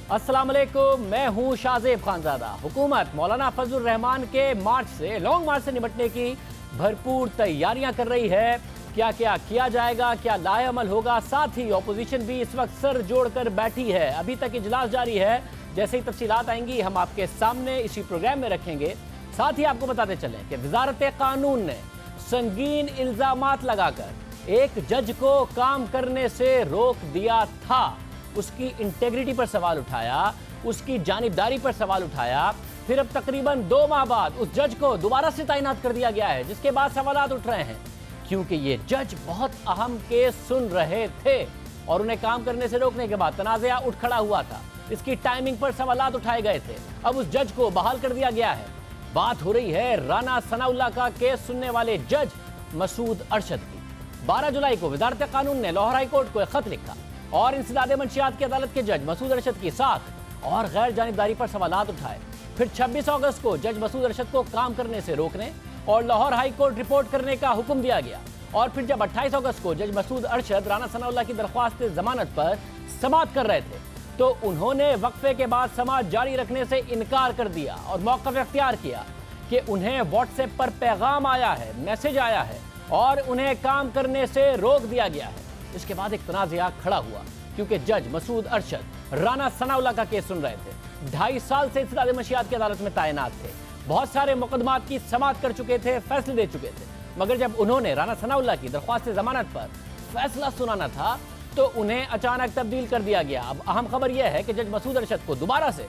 अस्सलाम वालेकुम, मैं हूं शाज़ेब खानज़ादा। हुकूमत मौलाना फजलुर रहमान के मार्च से लॉन्ग मार्च से निपटने की भरपूर तैयारियां कर रही है। क्या क्या किया जाएगा, क्या लाएअमल होगा, साथ ही ऑपोजिशन भी इस वक्त सर जोड़कर बैठी है। अभी तक इजलास जारी है। जैसे ही तफसीलात आएंगी हम आपके सामने इसी प्रोग्राम में रखेंगे। साथ ही आपको बताते चलें कि वजारत कानून ने संगीन इल्जामात लगाकर एक जज को काम करने से रोक दिया था। उसकी इंटेग्रिटी पर सवाल उठाया, उसकी जानिबदारी पर सवाल उठाया। फिर अब तकरीबन 2 माह बाद उस जज को दोबारा से तैनात कर दिया गया है, जिसके बाद सवालात उठ रहे हैं क्योंकि ये जज बहुत अहम केस सुन रहे थे और उन्हें काम करने से रोकने के बाद तनाज़ा उठ खड़ा हुआ था। इसकी टाइमिंग पर सवालात उठाए गए थे। अब उस जज को बहाल कर दिया गया है। बात हो रही है राना सनाउल्लाह का केस सुनने वाले जज मसूद अरशद की। 12 जुलाई को वजारत कानून ने लाहौर हाई कोर्ट को एक खत लिखा और इंसदादे मंशियात की अदालत के जज मसूद अरशद की साख और गैर जानिबदारी पर सवालात उठाए। फिर 26 अगस्त को जज मसूद अरशद को काम करने से रोकने और लाहौर हाई कोर्ट रिपोर्ट करने का हुक्म दिया गया। और फिर जब 28 अगस्त को जज मसूद अरशद राना सनाउल्लाह की दरख्वास्त जमानत पर समाअत कर रहे थे तो उन्होंने वक्फे के बाद समाअत जारी रखने से इनकार कर दिया और मौक़िफ़ इख्तियार किया कि उन्हें व्हाट्सएप पर पैगाम आया है, मैसेज आया है और उन्हें काम करने से रोक दिया गया है। इसके बाद एक तनाज़ा खड़ा हुआ क्योंकि जज मसूद अरशद राना सनाउल्लाह का केस सुन रहे थे। 2.5 साल से इंसदादे मंशियात की अदालत में तैनात थे। बहुत सारे मुकदमात की समाअत कर चुके थे, फैसले दे चुके थे। मगर जब उन्होंने राना सनाउल्लाह की दरख्वास्त जमानत पर फैसला सुनाना था तो उन्हें अचानक तब्दील कर दिया गया। अब अहम खबर यह है कि जज मसूद अरशद को दोबारा से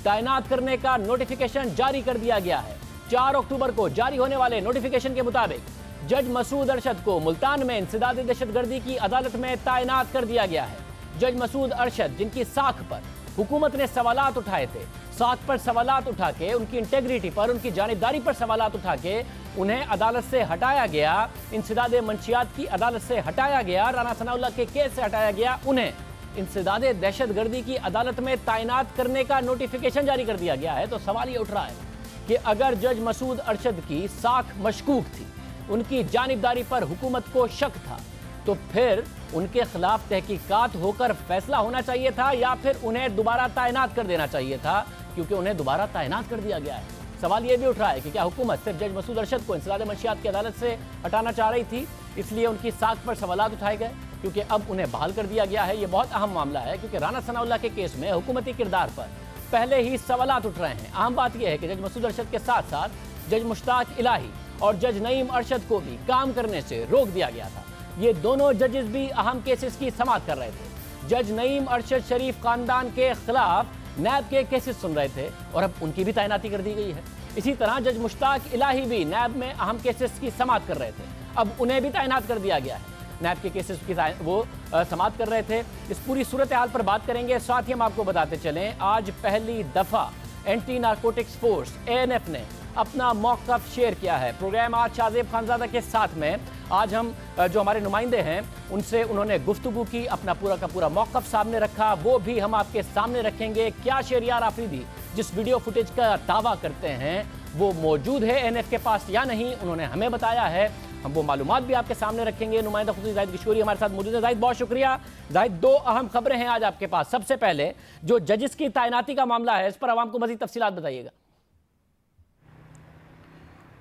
तैनात करने का नोटिफिकेशन जारी कर दिया गया है। 4 अक्टूबर को जारी होने वाले नोटिफिकेशन के मुताबिक जज मसूद अरशद को मुल्तान में इंसदाद दहशतगर्दी की अदालत में तैनात कर दिया गया है। जज मसूद अरशद जिनकी साख पर हुकूमत ने सवालात उठाए थे, साख पर सवालात उठा के उनकी इंटेग्रिटी पर, उनकी जानिबदारी पर सवालात उठा के उन्हें अदालत से हटाया गया, इंसदाद मंशियात की अदालत से हटाया गया, राना सनाउल्लाह के केस से हटाया गया। उन्हें इंसदाद दहशतगर्दी की अदालत में तैनात करने का नोटिफिकेशन जारी कर दिया गया है। तो सवाल ये उठ रहा है कि अगर जज मसूद अरशद की साख मशकूक थी, उनकी जानिबदारी पर हुकूमत को शक था, तो फिर उनके खिलाफ तहकीकात होकर फैसला होना चाहिए था या फिर उन्हें दोबारा तैनात कर देना चाहिए था, क्योंकि उन्हें दोबारा तैनात कर दिया गया है। सवाल यह भी उठ रहा है कि क्या हुकूमत सिर्फ जज मसूद अरशद को इंसदाद मंशियात की अदालत से हटाना चाह रही थी, इसलिए उनकी साख पर सवालात उठाए गए, क्योंकि अब उन्हें बहाल कर दिया गया है। ये बहुत अहम मामला है क्योंकि राना सनाउल्लाह के केस में हुकूमती किरदार पर पहले ही सवालात उठ रहे हैं। अहम बात यह है कि जज मसूद अरशद के साथ साथ जज मुश्ताक इलाही और जज नईम अरशद को भी काम करने से रोक दिया गया था। ये दोनों जजेस भी अहम केसेस की समाअत कर रहे थे। जज नईम अरशद शरीफ खानदान के खिलाफ नैब के केसेस सुन रहे थे और अब उनकी भी तैनाती कर दी गई है। इसी तरह जज मुश्ताक इलाही भी नैब में अहम केसेस की समाअत कर रहे थे, अब उन्हें भी तैनात कर दिया गया है। नैब के केसेस की वो समाअत कर रहे थे। इस पूरी सूरत हाल पर बात करेंगे। साथ ही हम आपको बताते चलें, आज पहली दफ़ा एंटी नारकोटिक्स फोर्स ANF ने अपना मौक़िफ़ शेयर किया है। प्रोग्राम आज शाज़ेब खानज़ादा के साथ में आज हम जो हमारे नुमाइंदे हैं उनसे उन्होंने गुफ्तगू की, अपना पूरा का पूरा मौक़िफ़ सामने रखा, वो भी हम आपके सामने रखेंगे। क्या शहरियार आफरीदी जिस वीडियो फुटेज का दावा करते हैं वो मौजूद है ANF के पास या नहीं, उन्होंने हमें बताया है। हम वो मालूमात भी आपके सामने रखेंगे। नुमाइंदा खुद जाहिद किशोरी हमारे साथ मौजूद है। जाहिद, बहुत शुक्रिया। जाहिद, 2 अहम खबरें हैं आज आपके पास। सबसे पहले जो जजेस की तैनाती का मामला है, इस पर आवाम को मज़ीद तफसीलात बताइएगा।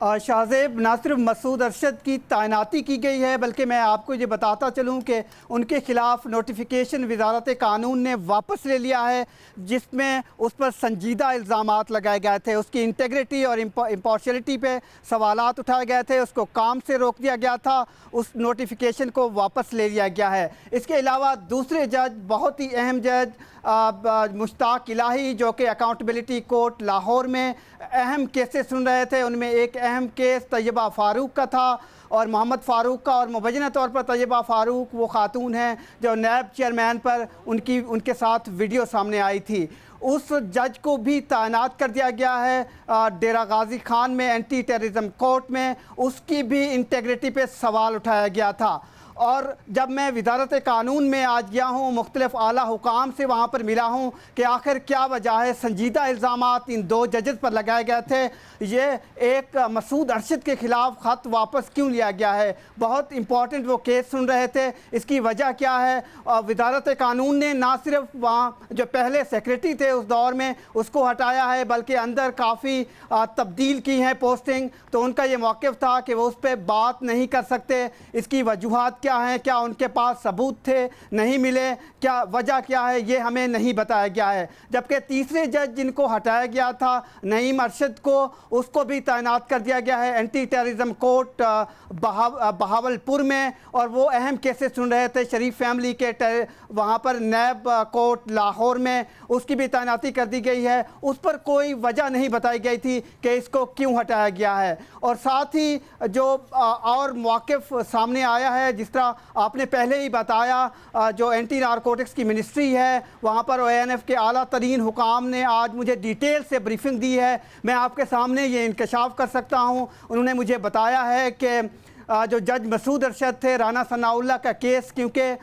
शाहज़ेब, ना सिर्फ मसूद अरशद की तैनाती की गई है बल्कि मैं आपको ये बताता चलूँ कि उनके ख़िलाफ़ नोटिफिकेशन वजारत कानून ने वापस ले लिया है, जिसमें उस पर संजीदा इल्ज़ामात लगाए गए थे। उसकी इंटेग्रिटी और इम्पार्शियलिटी पे सवालात उठाए गए थे, उसको काम से रोक दिया गया था, उस नोटिफिकेशन को वापस ले लिया गया है। इसके अलावा दूसरे जज, बहुत ही अहम जज मुश्ताक इलाही, जो कि अकाउंटेबिलिटी कोर्ट लाहौर में अहम केसेस सुन रहे थे, उनमें एक अहम केस तैयबा फ़ारूक का था और मोहम्मद फ़ारूक का। और मुबैना तौर पर तैयबा फ़ारूक वो खातून हैं जो नैब चेयरमैन पर उनके साथ वीडियो सामने आई थी। उस जज को भी तैनात कर दिया गया है डेरा गाजी खान में एंटी टेररिज्म कोर्ट में। उसकी भी इंटेग्रिटी पे सवाल उठाया गया था। और जब मैं वजारत कानून में आज गया हूँ, मुख्तलिफ आला हुकाम से वहाँ पर मिला हूँ कि आखिर क्या वजह है, संजीदा इल्ज़ामात इन 2 जजेस पर लगाए गए थे, ये एक मसूद अरशद के ख़िलाफ़ ख़त वापस क्यों लिया गया है, बहुत इंपॉर्टेंट वो केस सुन रहे थे, इसकी वजह क्या है। वजारत कानून ने ना सिर्फ वहाँ जो पहले सेक्रेटरी थे उस दौर में उसको हटाया है, बल्कि अंदर काफ़ी तब्दील की है पोस्टिंग, तो उनका ये मौक़िफ़ था कि वो उस पर बात नहीं कर सकते। इसकी वजूहात क्या हैं, क्या उनके पास सबूत थे, नहीं मिले, क्या वजह क्या है, ये हमें नहीं बताया गया है। जबकि तीसरे जज जिनको हटाया गया था नईम अरशद को, उसको भी तैनात कर दिया गया है एंटी टेररिज्म कोर्ट बहावलपुर में, और वो अहम केसेस सुन रहे थे शरीफ फैमिली के वहाँ पर नैब कोर्ट लाहौर में, उसकी भी तैनाती कर दी गई है। उस पर कोई वजह नहीं बताई गई थी कि इसको क्यों हटाया गया है। और साथ ही जो और मौक़िफ़ सामने आया है, जिस तरह आपने पहले ही बताया, जो एंटी नारकोटिक्स की मिनिस्ट्री है वहाँ पर ONF के आला तरीन हुकाम ने आज मुझे डिटेल से ब्रीफिंग दी है। मैं आपके सामने ये इंकशाफ कर सकता हूँ। उन्होंने मुझे बताया है कि जो जज मसूद अरशद थे, राना सनाउल्लाह का केस क्योंकि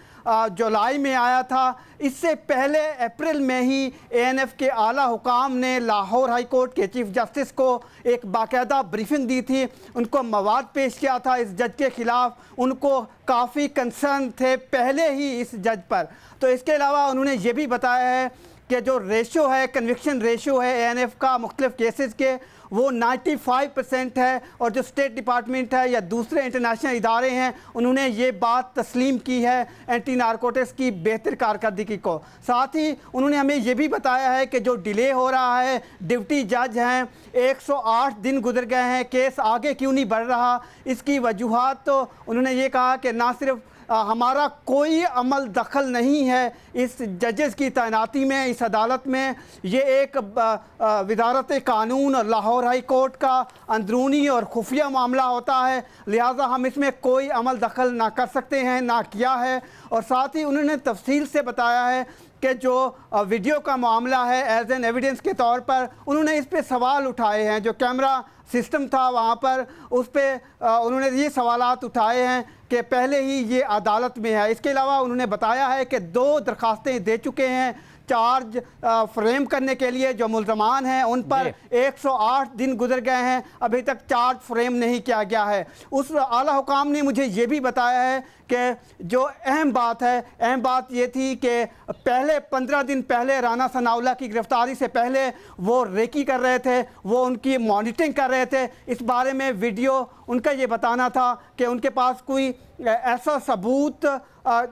जुलाई में आया था, इससे पहले अप्रैल में ही ANF के आला हुकाम ने लाहौर हाई कोर्ट के चीफ जस्टिस को एक बाकायदा ब्रीफिंग दी थी, उनको मवाद पेश किया था इस जज के ख़िलाफ़। उनको काफ़ी कंसर्न थे पहले ही इस जज पर। तो इसके अलावा उन्होंने ये भी बताया है कि जो रेशो है, कन्विक्शन रेशो है ANF का मुख्तलिफ केसेस के, वो 95% है। और जो स्टेट डिपार्टमेंट है या दूसरे इंटरनेशनल इदारे हैं, उन्होंने ये बात तस्लीम की है एंटी नारकोटिक्स की बेहतर कारकर्दगी को। साथ ही उन्होंने हमें ये भी बताया है कि जो डिले हो रहा है, डिप्टी जज हैं, 108 दिन गुजर गए हैं, केस आगे क्यों नहीं बढ़ रहा, इसकी वजूहात तो उन्होंने ये कहा कि ना सिर्फ हमारा कोई अमल दखल नहीं है इस जजेस की तैनाती में, इस अदालत में, ये एक वजारत कानून और लाहौर हाई कोर्ट का अंदरूनी और खुफिया मामला होता है, लिहाजा हम इसमें कोई अमल दखल ना कर सकते हैं, ना किया है। और साथ ही उन्होंने तफसील से बताया है कि जो वीडियो का मामला है, एज एन एविडेंस के तौर पर उन्होंने इस पर सवाल उठाए हैं। जो कैमरा सिस्टम था वहाँ पर, उस पर उन्होंने ये सवालात उठाए हैं कि पहले ही ये अदालत में है। इसके अलावा उन्होंने बताया है कि 2 दरखास्तें दे चुके हैं चार्ज फ्रेम करने के लिए, जो मुल्ज़मान हैं उन पर 108 दिन गुजर गए हैं, अभी तक चार्ज फ्रेम नहीं किया गया है। उस आला हुकाम ने मुझे ये भी बताया है कि जो अहम बात ये थी कि पहले 15 दिन पहले राना सनाउल्लाह की गिरफ्तारी से पहले वो रेकी कर रहे थे, वो उनकी मॉनिटरिंग कर रहे थे। इस बारे में वीडियो उनका ये बताना था कि उनके पास कोई ऐसा सबूत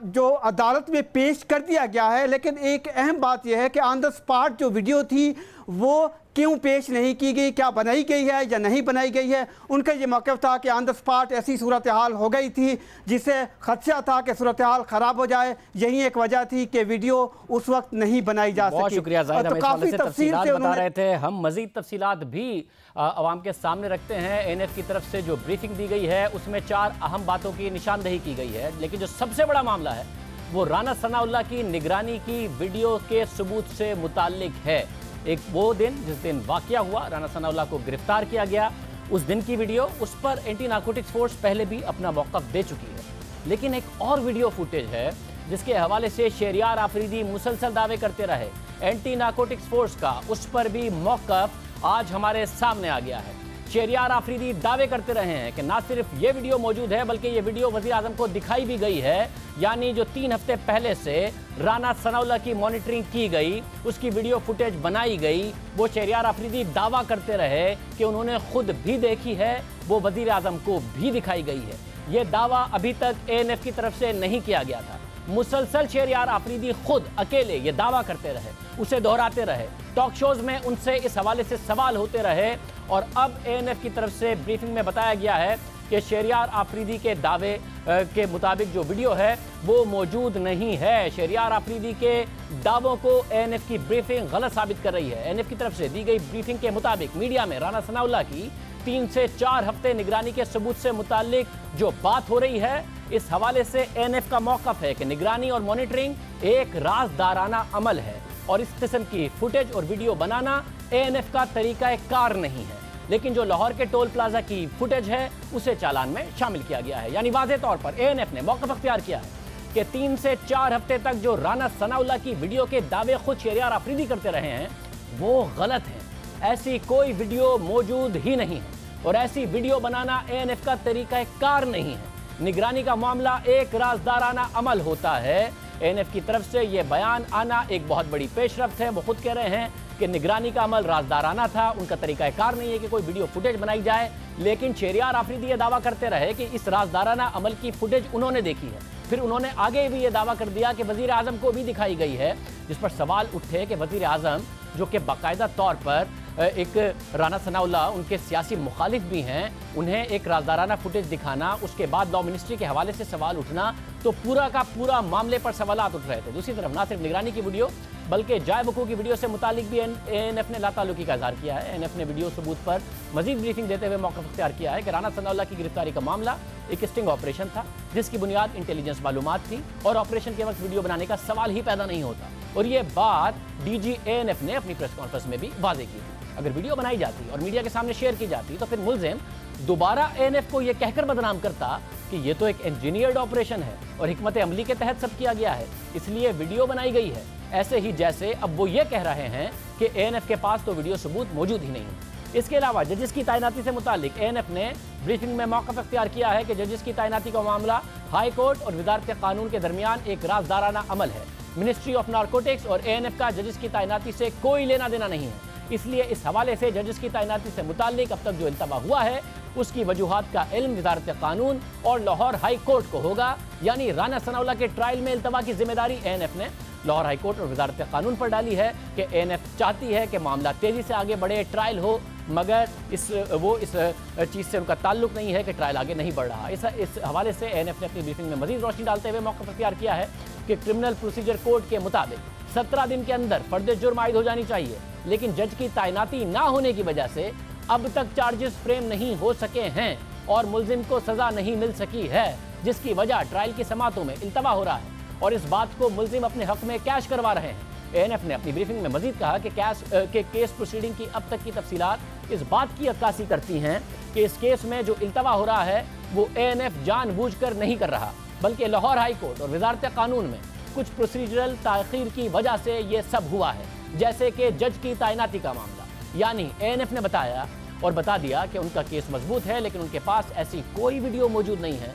जो अदालत में पेश कर दिया गया है, लेकिन एक अहम बात यह है कि ऑन द स्पॉट जो वीडियो थी वो क्यों पेश नहीं की गई, क्या बनाई गई है या नहीं बनाई गई है। उनका ये मौक़िफ़ था कि ऑन द स्पॉट ऐसी सूरत हाल हो गई थी जिससे खदशा था कि सूरत हाल ख़राब हो जाए, यही एक वजह थी कि वीडियो उस वक्त नहीं बनाई जा सकी। बहुत शुक्रिया ज़ाहिद, तो काफ़ी तफसील से बता रहे थे। हम मज़ीद तफसीलात भी आवाम के सामने रखते हैं। ANF की तरफ से जो ब्रीफिंग दी गई है उसमें 4 अहम बातों की निशानदही की गई है, लेकिन जो सबसे बड़ा मामला है वो राना सनाउल्लाह की निगरानी की वीडियो के सबूत से मुताल्लिक है। एक वो दिन जिस दिन वाकया हुआ, राना सनाउल्लाह को गिरफ्तार किया गया, उस दिन की वीडियो, उस पर एंटी नारकोटिक्स फोर्स पहले भी अपना मौक़िफ़ दे चुकी है। लेकिन एक और वीडियो फुटेज है जिसके हवाले से शहरियार आफरीदी मुसलसल दावे करते रहे एंटी नारकोटिक्स फोर्स का, उस पर भी मौक़िफ़ आज हमारे सामने आ गया है। शहरियार आफरीदी दावे करते रहे हैं कि ना सिर्फ ये वीडियो मौजूद है बल्कि ये वीडियो वज़ीर आज़म को दिखाई भी गई है, यानी जो 3 हफ्ते पहले से राना सनाउल्लाह की मॉनिटरिंग की गई, उसकी वीडियो फुटेज बनाई गई। वो शहरियार आफरीदी दावा करते रहे कि उन्होंने खुद भी देखी है, वो वज़ीर आज़म को भी दिखाई गई है। ये दावा अभी तक ANF की तरफ से नहीं किया गया था। मुसलसल शहरियार आफरीदी खुद अकेले ये दावा करते रहे, उसे दोहराते रहे, टॉक शोज में उनसे इस हवाले से सवाल होते रहे, और अब ANF की तरफ से ब्रीफिंग में बताया गया है कि शहरियार आफरीदी के दावे के मुताबिक जो वीडियो है वो मौजूद नहीं है। शहरियार आफरीदी के दावों को ANF की ब्रीफिंग गलत साबित कर रही है। ANF की तरफ से दी गई ब्रीफिंग के मुताबिक मीडिया में राना सनाउल्लाह की 3 से 4 हफ्ते निगरानी के सबूत से मुताल्लिक जो बात हो रही है, इस हवाले से ANF का मौक़िफ़ है कि निगरानी और मॉनिटरिंग एक राजदाराना अमल है और इस किस्म की फुटेज और वीडियो बनाना ANF का तरीका कार नहीं है। लेकिन जो लाहौर के टोल प्लाजा की फुटेज है उसे चालान में शामिल किया गया है। यानी वाज़ेह तौर पर एएनएफ ने मौक़िफ़ अख्तियार किया है कि 3 से 4 हफ्ते तक जो राना सनाउल्लाह की वीडियो के दावे खुद शहरियार आफरीदी करते रहे हैं वो गलत हैं। ऐसी कोई वीडियो मौजूद ही नहीं है और ऐसी वीडियो बनाना एएनएफ का तरीक़ाकार नहीं है। निगरानी का मामला एक राजदाराना अमल होता है। एएनएफ की तरफ से यह बयान आना एक बहुत बड़ी पेशरफ्त है। वो खुद कह रहे हैं कि निगरानी का अमल राजदाराना था, उनका तरीक़ाकार नहीं है कि कोई वीडियो फुटेज बनाई जाए। लेकिन शहरियार आफरीदी ये दावा करते रहे कि इस राजदाराना अमल की फुटेज उन्होंने देखी है। फिर उन्होंने आगे भी ये दावा कर दिया कि वज़ीर आज़म को भी दिखाई गई है, जिस पर सवाल उठे कि वज़ीर आज़म जो कि बाकायदा तौर पर एक राना सनाउल्लाह उनके सियासी मुखालिफ भी हैं, उन्हें एक राजदाराना फुटेज दिखाना, उसके बाद लॉ मिनिस्ट्री के हवाले से सवाल उठना, तो पूरा का पूरा मामले पर सवालात उठ रहे थे। दूसरी तरफ ना सिर्फ निगरानी की वीडियो बल्कि जाय वकूअ की वीडियो से मुतालिक भी एएनएफ ने लाताल्लुकी का इजहार किया है। एएनएफ ने वीडियो सबूत पर मजीद ब्रीफिंग देते हुए मौक़िफ़ अख्तियार किया है कि राना सनाउल्लाह की गिरफ्तारी का मामला एक स्टिंग ऑपरेशन था, जिसकी बुनियाद इंटेलिजेंस मालूमात थी और ऑपरेशन के वक्त वीडियो बनाने का सवाल ही पैदा नहीं होता। और ये बात डीजी एएनएफ ने अपनी प्रेस कॉन्फ्रेंस में भी वाज़ेह की थी। अगर वीडियो बनाई जाती और मीडिया के सामने शेयर की जाती तो फिर मुल्ज़िम दोबारा एएनएफ को यह कहकर बदनाम करता कि यह तो एक इंजीनियर्ड ऑपरेशन है और हिकमत अमली के तहत सब किया गया है, इसलिए वीडियो बनाई गई है। ऐसे ही जैसे अब वो ये कह रहे हैं कि एएनएफ के पास तो वीडियो सबूत मौजूद ही नहीं है। इसके अलावा जजेस की तैनाती से मुतालिक एएनएफ ने ब्रीफिंग में मौक़िफ़ अख्तियार किया है कि जजेस की तैनाती का मामला हाई कोर्ट और वज़ारत कानून के दरमियान एक राजदाराना अमल है। मिनिस्ट्री ऑफ नारकोटिक्स और एएनएफ का जजेस की तैनाती से कोई लेना देना नहीं है, इसलिए इस हवाले से जजेस की तैनाती से मुताल्लिक अब तक जो इल्तवा हुआ है उसकी वजूहात का इल्म वज़ारत कानून और लाहौर हाई कोर्ट को होगा। यानी राना सनाउल्लाह के ट्रायल में इल्तवा की जिम्मेदारी एएनएफ ने लाहौर हाई कोर्ट और वज़ारत कानून पर डाली है कि एएनएफ चाहती है कि मामला तेज़ी से आगे बढ़े, ट्रायल हो, मगर इस चीज़ से उनका ताल्लुक नहीं है कि ट्रायल आगे नहीं बढ़ रहा। इस हवाले से एएनएफ ने अपनी ब्रीफिंग में मजीद रोशनी डालते हुए मौक़िफ़ अख्तियार किया है कि क्रिमिनल प्रोसीजर कोड के मुताबिक 17 दिन के अंदर फर्द जुर्म आयद हो जानी चाहिए, लेकिन जज की तैनाती ना होने की वजह से अब तक चार्जेस फ्रेम नहीं हो सके हैं और मुल्जिम को सज़ा नहीं मिल सकी है, जिसकी वजह ट्रायल की समातों में इल्तवा हो रहा है और इस बात को मुल्जिम अपने हक में कैश करवा रहे हैं। एएनएफ ने अपनी ब्रीफिंग में मजीद कहा कि केस प्रोसीडिंग की अब तक की तफसीलात इस बात की अक्कासी करती हैं कि इस केस में जो इल्तवा हो रहा है वो एएनएफ जानबूझकर नहीं कर रहा, बल्कि लाहौर हाई कोर्ट और वज़ारत कानून में कुछ प्रोसीजरल ताख़ीर की वजह से ये सब हुआ है, जैसे कि जज की तैनाती का मामला। यानी एएनएफ ने बताया और बता दिया कि उनका केस मजबूत है, लेकिन उनके पास ऐसी कोई वीडियो मौजूद नहीं है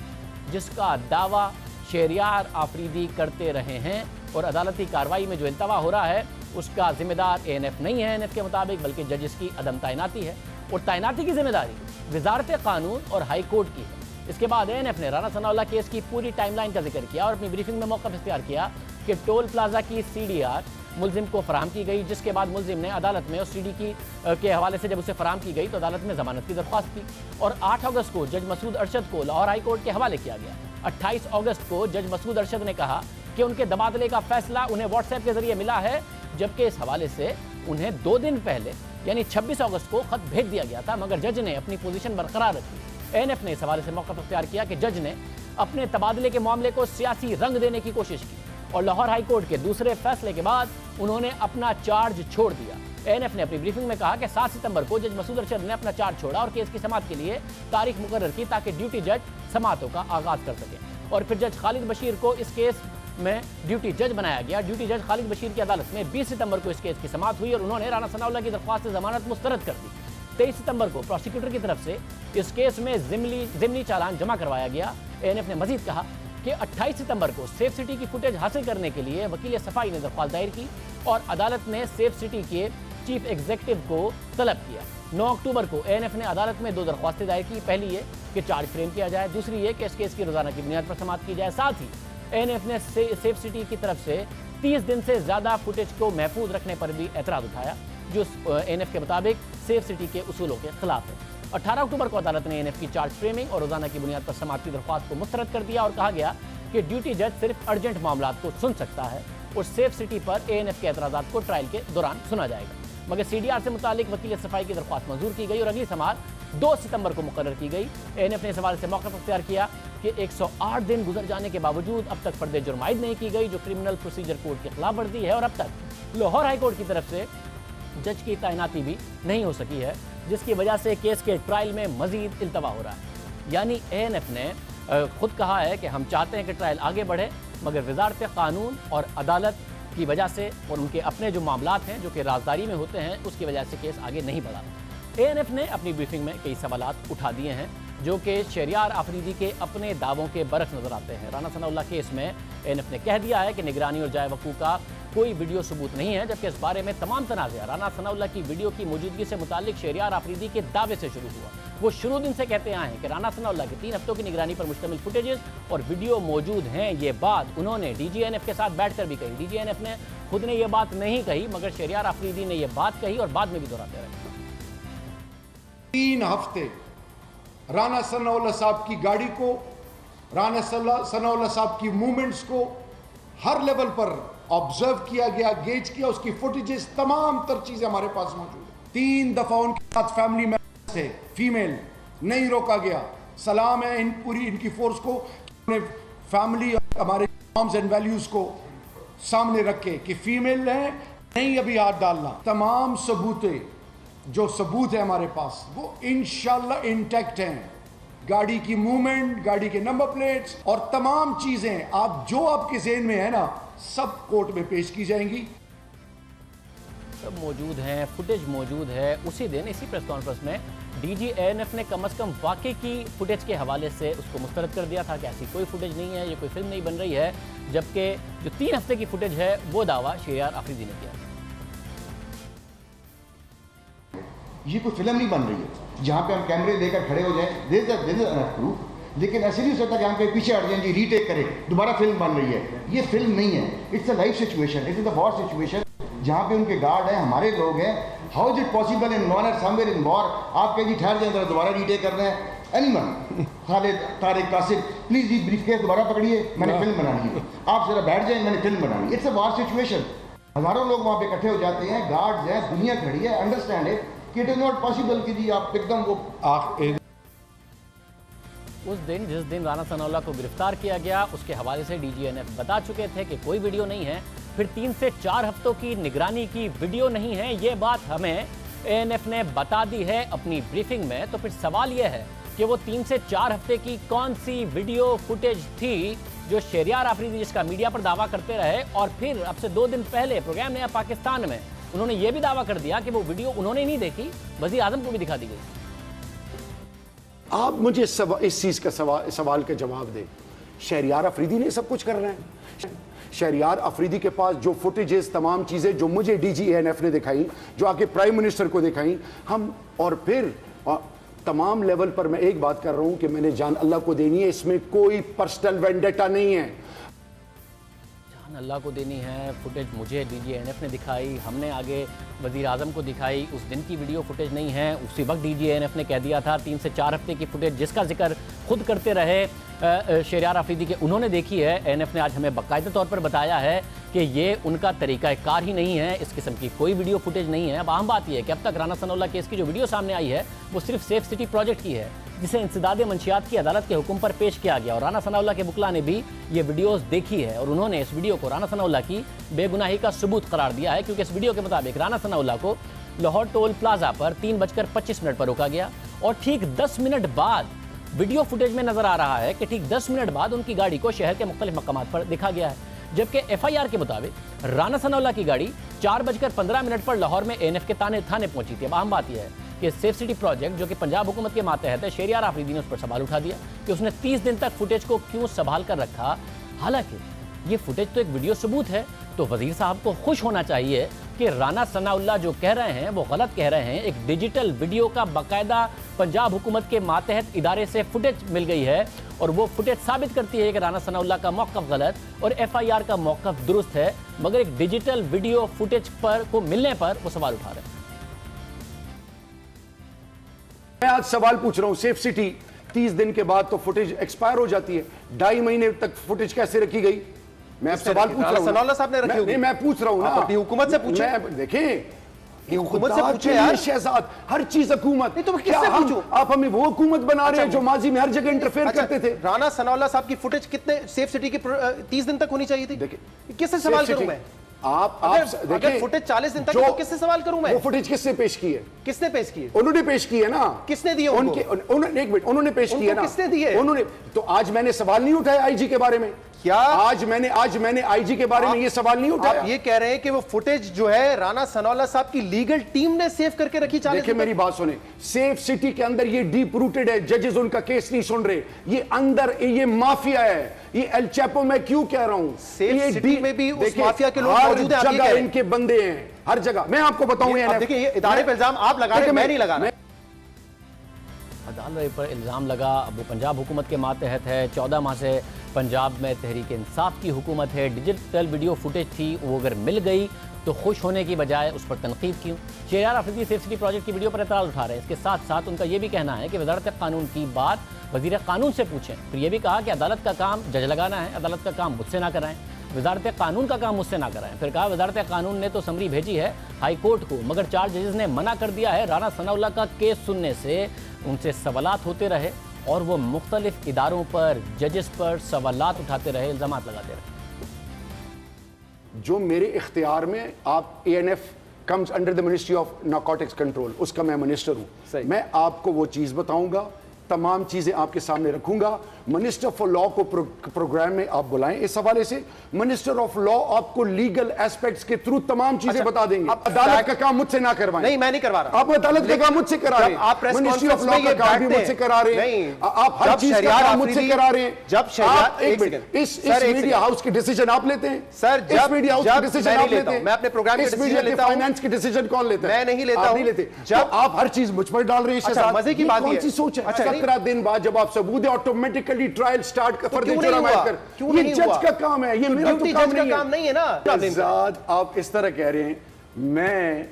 जिसका दावा शहरियार आफरीदी करते रहे हैं और अदालती कार्रवाई में जो इल्तवा हो रहा है उसका जिम्मेदार एएनएफ नहीं है एएनएफ के मुताबिक, बल्कि जजेस की अदम तैनाती है और तैनाती की जिम्मेदारी वज़ारत कानून और हाई कोर्ट की है। इसके बाद एएनएफ ने राना सनाउल्लाह केस की पूरी टाइमलाइन का जिक्र किया और अपनी ब्रीफिंग में मौक़िफ़ इख्तियार किया कि टोल प्लाजा की सीडीआर मुल्जिम को फराहम की गई, जिसके बाद मुल्जिम ने अदालत में उस सीडी के हवाले से जब उसे फराहम की गई तो अदालत में ज़मानत की दरख्वास्त की और 8 अगस्त को जज मसूद अरशद को लाहौर हाई कोर्ट के हवाले किया गया। 28 अगस्त को जज मसूद अरशद ने कहा कि उनके तबादले का फैसला उन्हें व्हाट्सएप के जरिए मिला है, जबकि इस हवाले से उन्हें 2 दिन पहले यानी 26 अगस्त को खत भेज दिया गया था, मगर जज ने अपनी पोजीशन बरकरार रखी। एएनएफ ने इस हवाले से मौक़िफ़ इख्तियार किया कि जज ने अपने तबादले के मामले को सियासी रंग देने की कोशिश की और लाहौर हाई कोर्ट के दूसरे फैसले के बाद उन्होंने अपना चार्ज छोड़ दिया। एएनएफ ने अपनी ब्रीफिंग में कहा कि 7 सितंबर को जज मसूद अरशद ने अपना चार्ज छोड़ा और केस की समाअत के लिए तारीख मुकर्रर की ताकि ड्यूटी जज समाअतों का आगाज़ कर सके और फिर जज खालिद बशीर को इस केस में ड्यूटी जज बनाया गया। ड्यूटी जज खालिद बशीर की अदालत में 20 सितंबर को इस केस की समाअत हुई और उन्होंने राना सनाउल्लाह की दरख्वास्त से जमानत मुस्तरद कर दी। 23 सितंबर को प्रोसिक्यूटर की तरफ से इस केस में ज़िमनी चालान जमा करवाया गया। एएनएफ ने मजीद कहा कि 28 सितंबर को सेफ सिटी की फुटेज हासिल करने के लिए वकील सफाई ने दरख्वास्त दायर की और अदालत ने सेफ सिटी के चीफ एग्जीक्यूटिव को तलब किया। 9 अक्टूबर को एएनएफ ने अदालत में 2 दरख्वास्तें दायर की। पहली ये कि चार्ज फ्रेम किया जाए, दूसरी ये कि इस केस की रोजाना की बुनियाद पर समाअत की जाए। साथ ही एएनएफ ने सेफ सिटी की तरफ से 30 दिन से ज़्यादा फुटेज को महफूज रखने पर भी एतराज़ उठाया, जो एएनएफ के मुताबिक सेफ सिटी के उसूलों के खिलाफ है। 18 अक्टूबर को अदालत ने एएनएफ की चार्ज फ्रेमिंग और रोजाना की बुनियाद पर समाअत की दरख्वास्त को मुस्तरद कर दिया और कहा गया कि ड्यूटी जज सिर्फ अर्जेंट मामला को सुन सकता है और सेफ सिटी पर एएनएफ के एतराज़ात को ट्रायल के दौरान सुना जाएगा। मगर सीडीआर से मुतालिक वकील सफाई की दरख्वास्त मंजूर की गई और अगली समाअत 2 सितंबर को मुकर्रर की गई। एएनएफ ने इस हवाले से मौक़िफ़ इख्तियार किया कि 108 दिन गुजर जाने के बावजूद अब तक फर्द जुर्म आयद नहीं की गई, जो क्रिमिनल प्रोसीजर कोड की खिलाफ वर्जी है और अब तक लाहौर हाई कोर्ट की तरफ से जज की तैनाती भी नहीं हो सकी है। जिसकी वजह से केस के ट्रायल में मजीद इल्तवा हो रहा है। यानी एएनएफ ने खुद कहा है कि हम चाहते हैं कि ट्रायल आगे बढ़े, मगर वजारत कानून और अदालत की वजह से और उनके अपने जो मामलात हैं जो कि राजदारी में होते हैं उसकी वजह से केस आगे नहीं बढ़ा। एएनएफ ने अपनी ब्रीफिंग में कई सवालात उठा दिए हैं जो कि शहरियार आफरीदी के अपने दावों के बरक्स नजर आते हैं। राना सनाउल्लाह केस में एएनएफ ने कह दिया है कि निगरानी और जाय वकूफ़ का कोई वीडियो सबूत नहीं है, जबकि इस बारे में तमाम तनाज़ा राना सनाउल्लाह की वीडियो की मौजूदगी से मुताल्लिक शहरियार आफरीदी के दावे से शुरू हुआ। वो शुरू दिन से कहते आए हैं कि राना सनाउल्लाह के 3 हफ्तों की निगरानी पर मुश्तमिल फुटेजेस और वीडियो मौजूद हैं। ये बात उन्होंने डीजीएनएफ के साथ बैठकर भी कही। डीजीएनएफ ने खुद ने ये बात नहीं कही, मगर शहरियार आफरीदी ने ये बात कही और बाद में भी दोहराते रहे। 3 हफ्ते राना सनाउल्लाह साहब की गाड़ी को, राना सनाउल्लाह साहब की मूवमेंट्स को हर लेवल पर ऑब्जर्व किया गया, गेज किया, उसकी फुटेजेस, तमाम तर चीजें हमारे पास मौजूद है। 3 दफा उनके साथ फैमिली मेंबर्स थे, फीमेल नहीं रोका गया। सलाम है इन पूरी इनकी फोर्स को, फैमिली और हमारे नॉर्म्स एंड वैल्यूज को सामने रखे कि फीमेल है नहीं अभी हाथ डालना। तमाम जो सबूत है हमारे पास वो इंशाल्लाह इंटैक्ट हैं। गाड़ी की मूवमेंट, गाड़ी के नंबर प्लेट्स और तमाम चीजें आप जो आपके ज़हन में है ना, सब कोर्ट में पेश की जाएंगी। सब मौजूद हैं, फुटेज मौजूद है। उसी दिन इसी प्रेस कॉन्फ्रेंस में डीजी एएनएफ ने कम से कम वाकई की फुटेज के हवाले से उसको मुस्तरद कर दिया था कि ऐसी कोई फुटेज नहीं है, ये कोई फिल्म नहीं बन रही है, जबकि जो 3 हफ्ते की फुटेज है वो दावा शहरियार आफरीदी ने किया। ये कोई फिल्म नहीं बन रही है जहाँ पे हम कैमरे लेकर खड़े हो जाएं, देर प्रूफ, लेकिन ऐसे नहीं हो सकता कि हम कहीं पीछे हट जाएं जी, रीटेक करें, दोबारा फिल्म बन रही है। ये फिल्म नहीं है, it's a live situation, it is a war situation जहाँ पे उनके गार्ड हैं, हमारे लोग हैं। How is it possible in war somewhere in war आप कहीं जी ठहर जाए दोबारा रीटेक कर रहे हैं? एनीवन, खालिद, तारिक, कासिम, प्लीज ये ब्रीफकेस दोबारा पकड़िए, मैंने फिल्म बनानी है। आप जरा बैठ जाए, मैंने फिल्म बनानी है। It's a war situation. हजारों लोग वहाँ पे इकट्ठे हो जाते हैं, गार्ड्स हैं, दुनिया खड़ी है। अंडरस्टैंड इट कि इट इज नॉट पॉसिबल कि जी आप एकदम वो उस दिन जिस दिन राना सनाउल्लाह को गिरफ्तार किया गया उसके हवाले से डीजीएनएफ बता चुके थे कि कोई वीडियो नहीं है। फिर 3 से 4 हफ्तों की निगरानी की वीडियो नहीं है, ये बात हमें एएनएफ ने बता दी है अपनी ब्रीफिंग में। तो फिर सवाल यह है कि वो 3 से 4 हफ्ते की कौन सी वीडियो फुटेज थी जो शहरियार आफरीदी जिसका मीडिया पर दावा करते रहे, और फिर अब से 2 दिन पहले प्रोग्राम नया पाकिस्तान में उन्होंने ये भी दावा कर दिया कि वो वीडियो उन्होंने नहीं देखी, वज़ीर आज़म को भी दिखा दी गई। आप मुझे इस चीज़ का सवाल का जवाब दें। शहरियार अफरीदी ने सब कुछ कर रहे हैं। शहरियार अफरीदी के पास जो फुटेजेस, तमाम चीज़ें जो मुझे डीजी एएनएफ ने दिखाई, जो आके प्राइम मिनिस्टर को दिखाई, हम और फिर तमाम लेवल पर मैं एक बात कर रहा हूं कि मैंने जान अल्लाह को देनी है, इसमें कोई पर्सनल वेंडेटा नहीं है। जान अल्लाह को देनी है। फुटेज मुझे डीजीएनएफ ने दिखाई, हमने आगे वज़ीर आज़म को दिखाई। उस दिन की वीडियो फुटेज नहीं है। उसी वक्त डीजीएनएफ ने कह दिया था 3 से 4 हफ्ते की फुटेज जिसका जिक्र खुद करते रहे शहरियार आफरीदी के, उन्होंने देखी है। एएनएफ ने आज हमें बाकायदा तौर पर बताया है कि ये उनका तरीक़ाकार ही नहीं है, इस किस्म की कोई वीडियो फुटेज नहीं है। अब अहम बात यह है कि अब तक राना सनाउल्लाह केस की जो वीडियो सामने आई है वो सिर्फ सेफ सिटी प्रोजेक्ट की है, जिसे इंसदाद मंशियात की अदालत के हुक्म पर पेश किया गया। और राना सनाउल्लाह के वकला ने भी ये वीडियोस देखी है और उन्होंने इस वीडियो को राना सनाउल्लाह की बेगुनाही का सबूत करार दिया है, क्योंकि इस वीडियो के मुताबिक राना सनाउल्लाह को लाहौर टोल प्लाजा पर 3:25 पर रोका गया और ठीक 10 मिनट बाद वीडियो फुटेज में नजर आ रहा है कि ठीक 10 मिनट बाद उनकी गाड़ी को शहर के मुख्तलिफ मकामात पर देखा गया है। जबकि एफआईआर के मुताबिक राना सनाउल्लाह की गाड़ी 4:15 पर लाहौर में एएनएफ के थाने पहुंची थी। अब अहम बात यह है कि सेफ सिटी प्रोजेक्ट जो कि पंजाब हुकूमत के मातहत है, शहरियार आफरीदी ने उस पर सवाल उठा दिया कि उसने 30 दिन तक फुटेज को क्यों संभाल कर रखा। हालांकि ये फुटेज तो एक वीडियो सबूत है, तो वजीर साहब को खुश होना चाहिए कि राना सनाउल्लाह जो कह रहे हैं वो गलत कह रहे हैं। एक डिजिटल वीडियो का बाकायदा पंजाब हुकूमत के मातहत इदारे से फुटेज मिल गई है और वो फुटेज साबित करती है कि राना सनाउल्लाह का मौक़िफ़ गलत और एफआईआर का मौक़िफ़ दुरुस्त है, मगर एक डिजिटल वीडियो फुटेज पर को मिलने पर वो सवाल उठा रहे हैं। मैं आज सवाल पूछ रहा हूं, सेफ सिटी 30 दिन के बाद तो फुटेज एक्सपायर हो जाती है, 2.5 महीने तक फुटेज कैसे रखी गई? मैं अब सवाल पूछ रहा हूं। सनाउल्लाह साहब ने रखी होगी। मैं पूछ रहा हूं ना, अपनी हुकूमत से पूछे। देखें, हुकूमत से पूछे यार। शहजाद, हर चीज हुकूमत। नहीं तो मैं किससे पूछूं? आप हमें वो हुकूमत बना रहे हैं जो माजी में हर जगह इंटरफेयर करते थे। राना सनाउल्लाह साहब की फुटेज कितने सेफ सिटी की 30 दिन तक होनी चाहिए थी? देखिए, किससे सवाल करूं मैं? अगर फुटेज 40 दिन तक है, तो किससे सवाल करूं मैं? वो फुटेज किसने पेश की है? किसने पेश की है? उन्होंने पेश की है ना। किसने दिए उनको? उन्होंने एक मिनट, उन्होंने पेश की है ना। किसने दिए? उन्होंने। तो आज मैंने सवाल नहीं उठाया आईजी के बारे में। क्या आज मैंने आईजी के बारे में ये सवाल नहीं उठाया। आप ये कह रहे हैं कि वो फुटेज जो है राणा सनाउल्लाह साहब की लीगल टीम ने सेव करके रखी? देखिए मेरी बात सुने, सेफ सिटी के अंदर ये डीप रूटेड है, जजेस उनका केस नहीं सुन रहे, ये अंदर ये माफिया है, ये एल चैपो। मैं क्यों कह रहा हूं, सेफ सिटी में भी उस माफिया के लोग मौजूद हैं, आप ये कह रहे हैं? इनके बंदे हैं हर जगह। मैं आपको बताऊं, देखिए ये इदारे पे इल्जाम आप लगा रहे हैं, मैं नहीं लगा रहा। अदालत पर इल्ज़ाम लगा, वो पंजाब हुकूमत के मातहत है। 14 माह से पंजाब में तहरीक इंसाफ की हुकूमत है। डिजिटल वीडियो फुटेज थी, वो अगर मिल गई तो खुश होने की बजाय उस पर तनकीद क्यों? Shahryar Afridi safe city project की वीडियो पर एतराज़ उठा रहे हैं। इसके साथ साथ उनका ये भी कहना है कि वज़ारत कानून की बात वज़ीर कानून से पूछें। फिर ये भी कहा कि अदालत का काम जज लगाना है, अदालत का काम मुझसे ना कराएं, वज़ारत कानून का काम मुझसे ना कराएं। फिर कहा वज़ारत कानून ने तो समरी भेजी है हाई कोर्ट को, मगर 4 जजेस ने मना कर दिया है राणा सनाउल्लाह का केस सुनने से। उनसे सवालात होते रहे और वो मुख्तलिफ इदारों पर, जजेस पर सवालात उठाते रहे, इल्ज़ामात लगाते रहे। जो मेरे इख्तियार में, आप ANF comes under the ministry of narcotics control, उसका मैं मिनिस्टर हूं। मैं आपको वो चीज बताऊंगा, तमाम चीजें आपके सामने रखूंगा। मिनिस्टर फॉर लॉ को प्रोग्राम में आप बुलाएं। इस हवाले से मिनिस्टर ऑफ लॉ आपको लीगल एस्पेक्ट्स के थ्रू तमाम चीजें बता देंगे। आप अदालत का काम मुझसे ना करवाएं। नहीं, मैं नहीं करवा रहा। आप अदालत का काम मुझसे करा रहे हैं, आप प्रेस मिनिस्ट्री ऑफ लॉ का काम भी मुझसे करा रहे हैं, आप हर चीज का काम मुझसे करा रहे हैं। जब इस मीडिया हाउस के डिसीजन आप लेते हैं सर? जब मीडिया हाउस के डिसीजन आप लेते हैं, मैं अपने प्रोग्राम के डिसीजन लेता हूं। फाइनेंस के डिसीजन कौन लेता है? मैं नहीं लेता हूं। जब आप हर चीज मुझ पर डाल रहे हैं, मजे की बात कौन सी सोच है? 17 दिन बाद जब आप सबूत ऑटोमेटिकली ट्रायल स्टार्ट कर फर्जी क्यों जुर्म नहीं हुआ? कर। क्यों ये नहीं जज हुआ? का काम है, ये मेरा तो ड्यूटी काम जज का नहीं है। काम नहीं है ना। आजाद, आप इस तरह कह रहे हैं मैं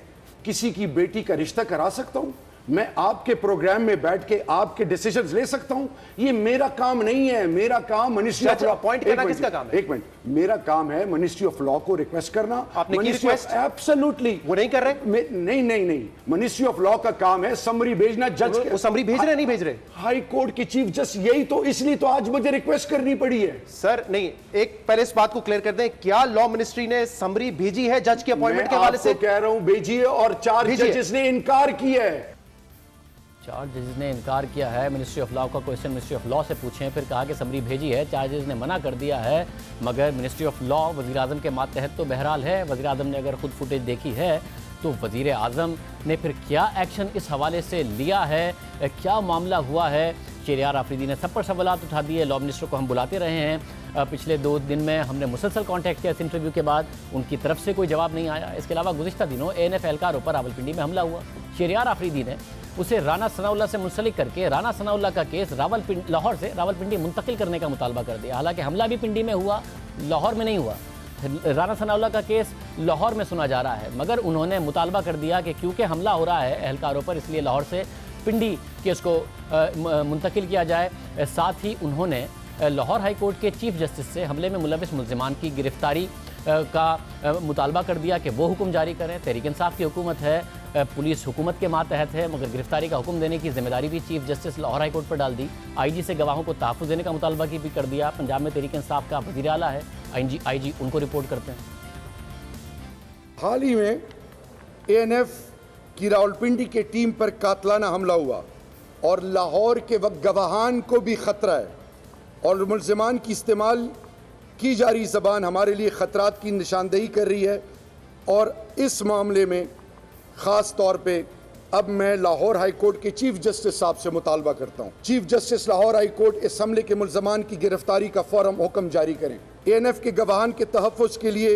किसी की बेटी का रिश्ता करा सकता हूं? मैं आपके प्रोग्राम में बैठ के आपके डिसीजंस ले सकता हूं? ये मेरा काम नहीं है। मेरा काम मिनिस्ट्री ऑफ लॉ अपॉइंट करना किसका काम है? एक मिनट, मेरा काम है मिनिस्ट्री ऑफ लॉ को रिक्वेस्ट करना। आपने की रिक्वेस्ट? एब्सोल्युटली। वो नहीं कर रहे? नहीं, मिनिस्ट्री ऑफ लॉ का काम है समरी भेजना जज। वो समरी भेज रहे नहीं भेज रहे? हाई कोर्ट के चीफ जस्टिस, यही तो, इसलिए तो आज मुझे रिक्वेस्ट करनी पड़ी है। सर नहीं, एक पहले इस बात को क्लियर कर दें, क्या लॉ मिनिस्ट्री ने समरी भेजी है जज के अपॉइंटमेंट के हवाले से? कह रहा हूं भेजी है, और 4 जजेस ने इनकार किया है। 4 जजेस ने इनकार किया है। मिनिस्ट्री ऑफ लॉ का क्वेश्चन मिनिस्ट्री ऑफ लॉ से पूछें। फिर कहा कि समरी भेजी है, 4 जजेस ने मना कर दिया है, मगर मिनिस्ट्री ऑफ लॉ वज़ीर आज़म के मातहत तो बहरहाल है। वज़ीर आज़म ने अगर खुद फुटेज देखी है तो वज़ीर आज़म ने फिर क्या एक्शन इस हवाले से लिया है, क्या मामला हुआ है? शहरियार अफरीदी ने सब पर सवालात उठा दिए। लॉ मिनिस्टर को हम बुलाते रहे हैं, पिछले 2 दिन में हमने मुसलसल कांटेक्ट किया इस इंटरव्यू के बाद, उनकी तरफ से कोई जवाब नहीं आया। इसके अलावा गुज़िश्ता दिनों ANF एहलकारों पर रावलपिंडी में हमला हुआ। शहरियार अफरीदी ने उसे राणा सनाउल्लाह से मुंसलिक करके राणा सनाउल्लाह का केस लाहौर से रावलपिंडी मुंतकिल करने का मुतालबा कर दिया। हालांकि हमला भी पिंडी में हुआ, लाहौर में नहीं हुआ। राणा सनाउल्लाह का केस लाहौर में सुना जा रहा है, मगर उन्होंने मुतालबा कर दिया कि क्योंकि हमला हो रहा है एहलकारों पर, इसलिए लाहौर से पिंडी केस को मुंतकिल किया जाए। साथ ही उन्होंने लाहौर हाई कोर्ट के चीफ जस्टिस से हमले में मुलविस मुल्ज़िमान की गिरफ्तारी का मुतालबा कर दिया कि वो हुक्म जारी करें। तहरीक इंसाफ की हुकूमत है, पुलिस हुकूमत के मातहत है, मगर गिरफ्तारी का हुक्म देने की जिम्मेदारी भी chief justice Lahore high court पर डाल दी। IG से गवाहों को तहफ़्फ़ुज़ देने का मुतालबा भी कर दिया। पंजाब में तहरीक इंसाफ का वज़ीर आला है, IG उनको रिपोर्ट करते हैं। हाल ही में ANF की रावलपिंडी के टीम पर कातलाना हमला हुआ और लाहौर के वक्त गवाहान को भी ख़तरा है, और मुल्ज़िमान की इस्तेमाल की जा रही ज़बान हमारे लिए ख़तरात की निशानदेही कर रही है। और इस मामले में ख़ास तौर पे अब मैं लाहौर हाई कोर्ट के चीफ जस्टिस साहब से मुतालबा करता हूँ, chief justice Lahore high court इस हमले के मुल्ज़मान की गिरफ्तारी का फ़ौरन हुक्म जारी करें। ANF के गवाहान के तहफ़्फ़ुज़ के लिए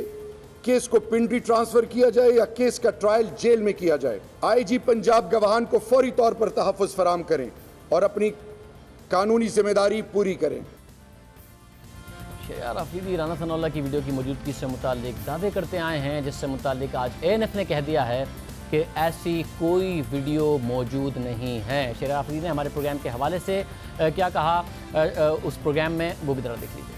केस को पिंडी ट्रांसफ़र किया जाए या केस का ट्रायल जेल में किया जाए। IG पंजाब गवाहान को फौरी तौर पर तहफ़्फ़ुज़ फराम करें और अपनी कानूनी जिम्मेदारी पूरी करें। शहरियार अफरीदी राणा सनाउल्लाह की वीडियो की मौजूदगी से मुताल्लिक दावे करते आए हैं, जिससे मुताल्लिक आज ANF ने कह दिया है कि ऐसी कोई वीडियो मौजूद नहीं है। शहरियार अफरीदी ने हमारे प्रोग्राम के हवाले से क्या कहा, उस प्रोग्राम में वो भी जरा देख लीजिए।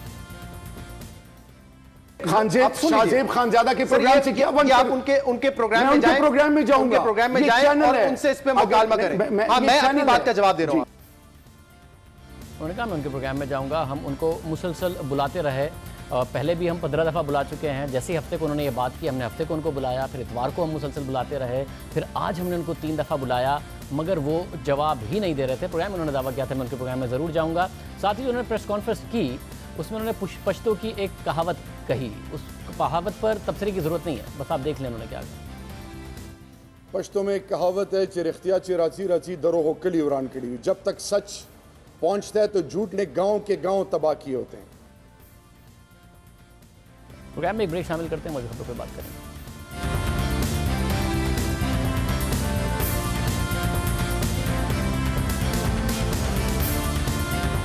शाहजेब खानजादा के प्रोग्राम से क्या आप उनके प्रोग्राम में जाएं, प्रोग्राम में जाऊंगा, उनके प्रोग्राम में जाएं और उनसे इस पे मुकालमा करें। हाँ, मैं अपनी बात का जवाब दे रहा हूँ। उन्होंने कहा मैं उनके प्रोग्राम में जाऊंगा। हम उनको मुसलसल बुलाते रहे, पहले भी हम 15 दफ़ा बुला चुके हैं। जैसे ही हफ्ते को उन्होंने ये बात की, हमने हफ्ते को उनको बुलाया, फिर इतवार को हम मुसलसल बुलाते रहे, फिर आज हमने उनको 3 दफ़ा बुलाया, मगर वो जवाब ही नहीं दे रहे थे। प्रोग्राम में उन्होंने दावा किया था मैं उनके प्रोग्राम में ज़रूर जाऊँगा। साथ ही उन्होंने प्रेस कॉन्फ्रेंस की, उसमें उन्होंने पश्तो की एक कहावत कही। उस कहावत पर तबसरे की ज़रूरत नहीं है, बस आप देख लें उन्होंने क्या कहा। पश्तो में एक कहावत है, चिरख्तिया चिराची राची दरो हो कली उरान कड़ी। जब तक सच पहुंचता है तो झूठ ने गांव के गांव तबाह किए होते हैं। प्रोग्राम में एक ब्रेक शामिल करते हैं, मौजूद खबरों पर बात करेंगे।